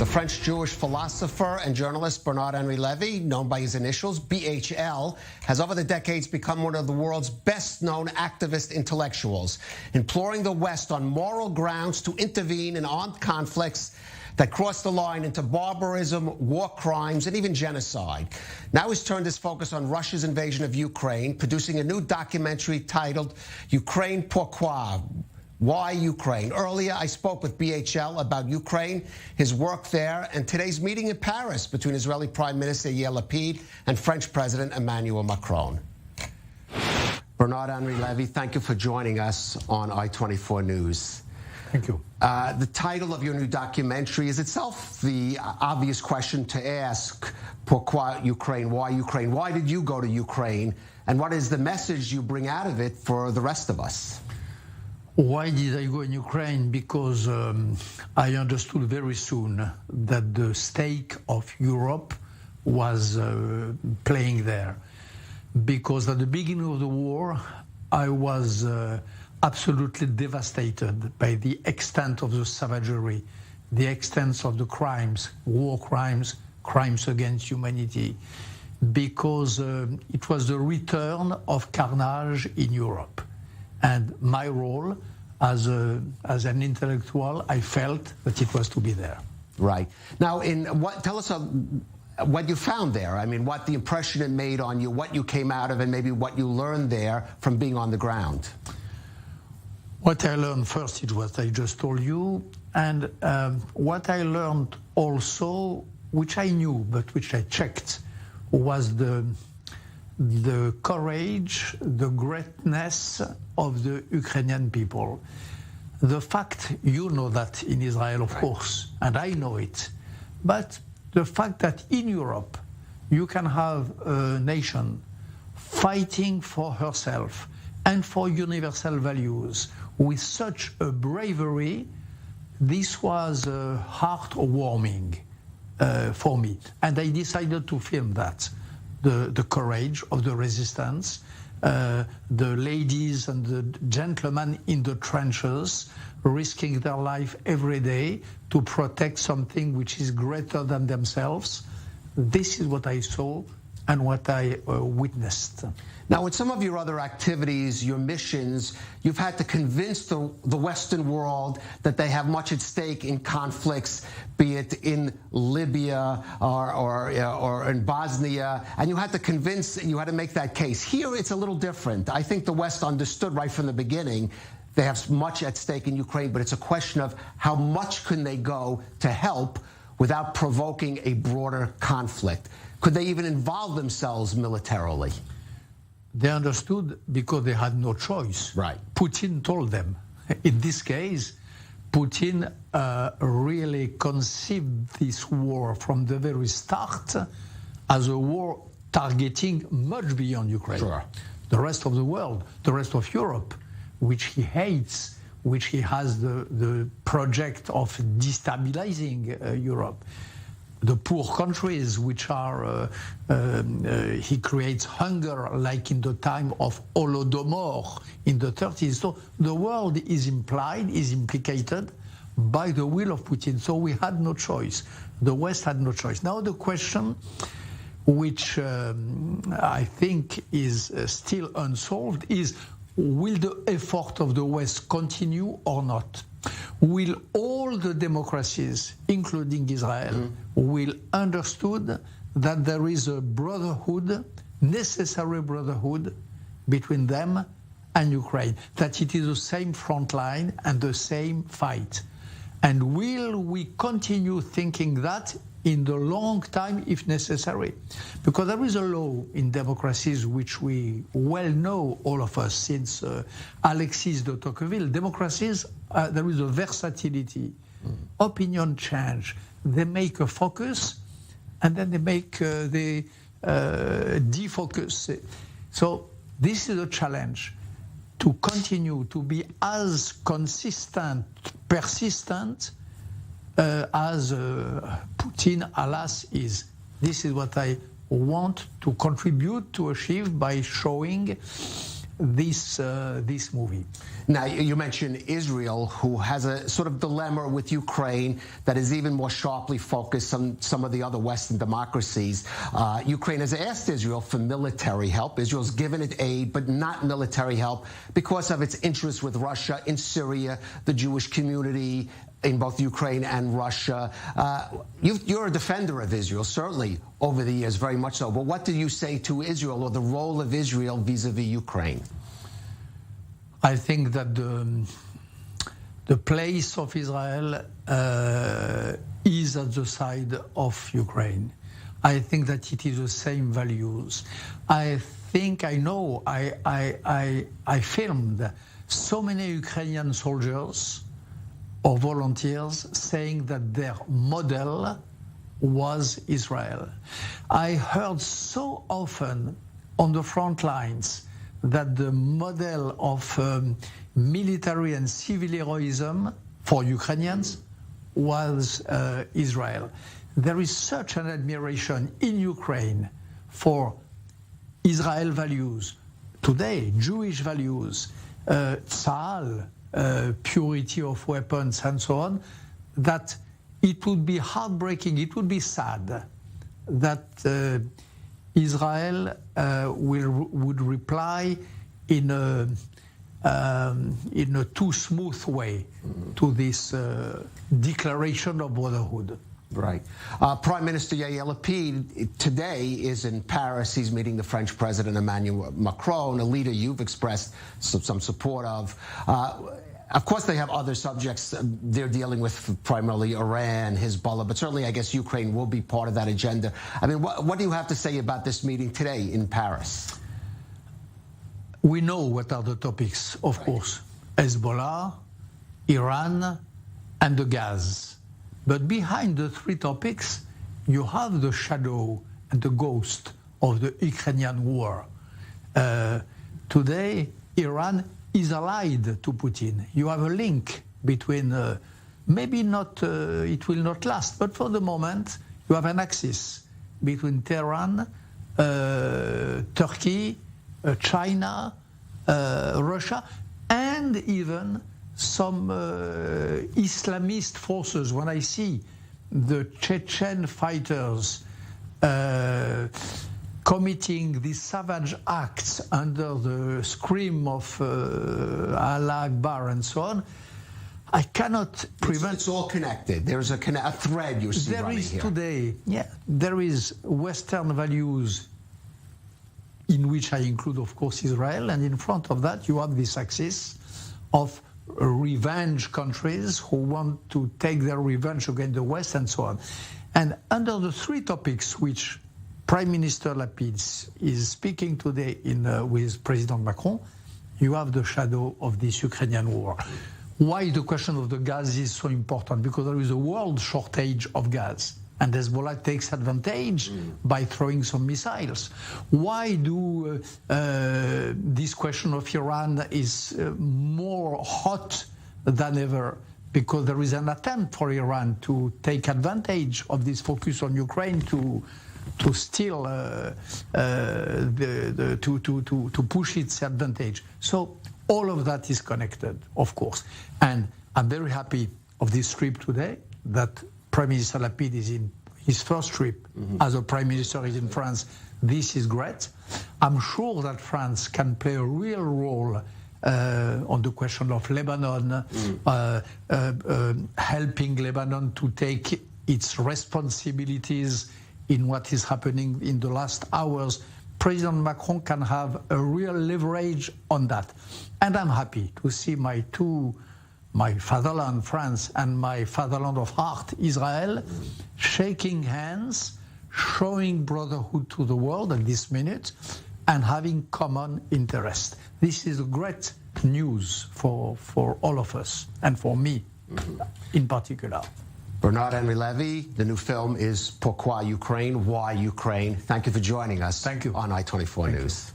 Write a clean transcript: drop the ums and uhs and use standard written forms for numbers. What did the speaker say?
The French Jewish philosopher and journalist Bernard-Henri Levy, known by his initials, BHL, has over the decades become one of the world's best-known activist intellectuals, imploring the West on moral grounds to intervene in armed conflicts that cross the line into barbarism, war crimes, and even genocide. Now he's turned his focus on Russia's invasion of Ukraine, producing a new documentary titled Ukraine, Pourqui? Why Ukraine? Earlier, I spoke with BHL about Ukraine, his work there, and today's meeting in Paris between Israeli Prime Minister Yair Lapid and French President Emmanuel Macron. Bernard-Henri Levy, thank you for joining us on I24 News. Thank you. The title of your new documentary is itself the obvious question to ask. Pourquoi Ukraine? Why Ukraine? Why did you go to Ukraine? And what is the message you bring out of it for the rest of us? Why did I go in Ukraine? Because I understood very soon that the stake of Europe was playing there. Because at the beginning of the war, I was absolutely devastated by the extent of the savagery, the extent of the crimes, war crimes, crimes against humanity, because it was the return of carnage in Europe. And my role as an intellectual, I felt that it was to be there. Right. Now, tell us what you found there. I mean, what the impression it made on you, what you came out of, and maybe what you learned there from being on the ground. What I learned first is what I just told you. And what I learned also, which I knew, but which I checked, was the courage, the greatness of the Ukrainian people. The fact, you know that in Israel, of course, and I know it, but the fact that in Europe you can have a nation fighting for herself and for universal values with such a bravery, this was heartwarming for me. And I decided to film that. The courage of the resistance, the ladies and the gentlemen in the trenches risking their life every day to protect something which is greater than themselves. This is what I saw and what I witnessed. Now, with some of your other activities, your missions, you've had to convince the Western world that they have much at stake in conflicts, be it in Libya or in Bosnia, and you had to make that case. Here, it's a little different. I think the West understood right from the beginning they have much at stake in Ukraine, but it's a question of how much can they go to help without provoking a broader conflict. Could they even involve themselves militarily? They understood because they had no choice. Right. Putin told them. In this case, Putin really conceived this war from the very start as a war targeting much beyond Ukraine. Sure. The rest of the world, the rest of Europe, which he hates, which he has the project of destabilizing Europe. The poor countries, which are, he creates hunger, like in the time of Holodomor in the 30s. So the world is implicated by the will of Putin. So we had no choice. The West had no choice. Now the question, which I think is still unsolved, is will the effort of the West continue or not? Will all the democracies, including Israel, will understood that there is a brotherhood, necessary brotherhood, between them and Ukraine, that it is the same front line and the same fight? And will we continue thinking that in the long time if necessary? Because there is a law in democracies which we well know, all of us, since Alexis de Tocqueville. Democracies, there is a versatility, opinion change. They make a focus and then they make the defocus. So this is a challenge, to continue to be as consistent, persistent as Putin, alas, is. This is what I want to contribute to achieve by showing this movie. Now, you mentioned Israel, who has a sort of dilemma with Ukraine that is even more sharply focused on some of the other Western democracies. Ukraine has asked Israel for military help. Israel's given it aid, but not military help because of its interests with Russia in Syria, the Jewish community in both Ukraine and Russia. You're a defender of Israel, certainly over the years, very much so. But what do you say to Israel or the role of Israel vis-a-vis Ukraine? I think that the place of Israel is at the side of Ukraine. I think that it is the same values. I filmed so many Ukrainian soldiers or volunteers saying that their model was Israel. I heard so often on the front lines that the model of military and civil heroism for Ukrainians was Israel. There is such an admiration in Ukraine for Israel values, today Jewish values, Tzahal, purity of weapons and so on, that it would be heartbreaking, it would be sad that Israel would reply in a too smooth way to this declaration of brotherhood. Right. Prime Minister Yair Lapid today is in Paris. He's meeting the French President Emmanuel Macron, a leader you've expressed some support of. Of course, they have other subjects they're dealing with, primarily Iran, Hezbollah, but certainly I guess Ukraine will be part of that agenda. I mean, what do you have to say about this meeting today in Paris? We know what are the topics, of course. Hezbollah, Iran, and the gas. But behind the three topics, you have the shadow and the ghost of the Ukrainian war. Today, Iran is allied to Putin. You have a link between, maybe not, it will not last, but for the moment, you have an axis between Tehran, Turkey, China, Russia, and even some Islamist forces. When I see the Chechen fighters committing these savage acts under the scream of Allah Akbar and so on, I cannot prevent... It's all connected. There's a thread you see running here. Today, there is Western values in which I include, of course, Israel, and in front of that you have this axis of revenge countries who want to take their revenge against the West and so on. And under the three topics which Prime Minister Lapid is speaking today with President Macron, you have the shadow of this Ukrainian war. Why the question of the gas is so important? Because there is a world shortage of gas, and Hezbollah takes advantage by throwing some missiles. Why do this question of Iran is more hot than ever? Because there is an attempt for Iran to take advantage of this focus on Ukraine to steal, to push its advantage. So all of that is connected, of course. And I'm very happy of this trip today, that Prime Minister Lapid is in his first trip as a Prime Minister is in France. This is great. I'm sure that France can play a real role on the question of Lebanon, helping Lebanon to take its responsibilities in what is happening in the last hours. President Macron can have a real leverage on that. And I'm happy to see my fatherland, France, and my fatherland of heart, Israel, shaking hands, showing brotherhood to the world at this minute, and having common interest. This is great news for all of us, and for me in particular. Bernard-Henri Levy, the new film is Pourqui L'Ukraine? Why Ukraine? Thank you for joining us. Thank you. On i24 News.